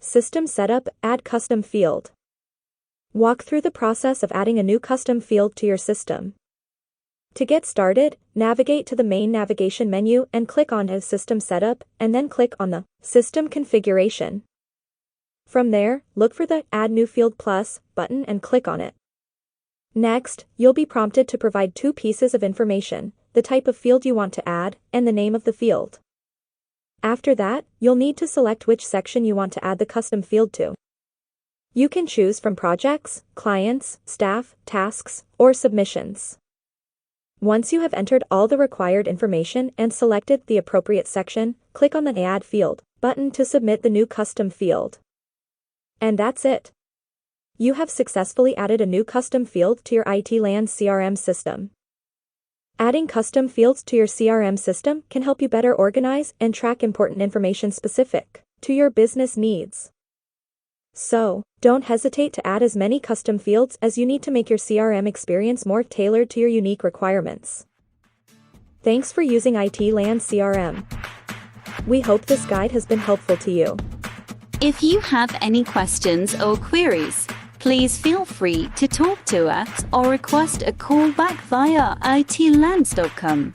System Setup, Add Custom Field. Walk through the process of adding a new custom field to your system. To get started, navigate to the main navigation menu and click on System Setup, and then click on the System Configuration. From there, look for the Add New Field Plus button and click on it. Next, you'll be prompted to provide two pieces of information: the type of field you want to add, and the name of the field. After that, you'll need to select which section you want to add the custom field to. You can choose from projects, clients, staff, tasks, or submissions. Once you have entered all the required information and selected the appropriate section, click on the Add Field button to submit the new custom field. And that's it. You have successfully added a new custom field to your IT-LAN CRM system. Adding custom fields to your CRM system can help you better organize and track important information specific to your business needs. So, don't hesitate to add as many custom fields as you need to make your CRM experience more tailored to your unique requirements. Thanks for using IT-LAN CRM. We hope this guide has been helpful to you. If you have any questions or queries, please feel free to talk to us or request a call back via itlans.com.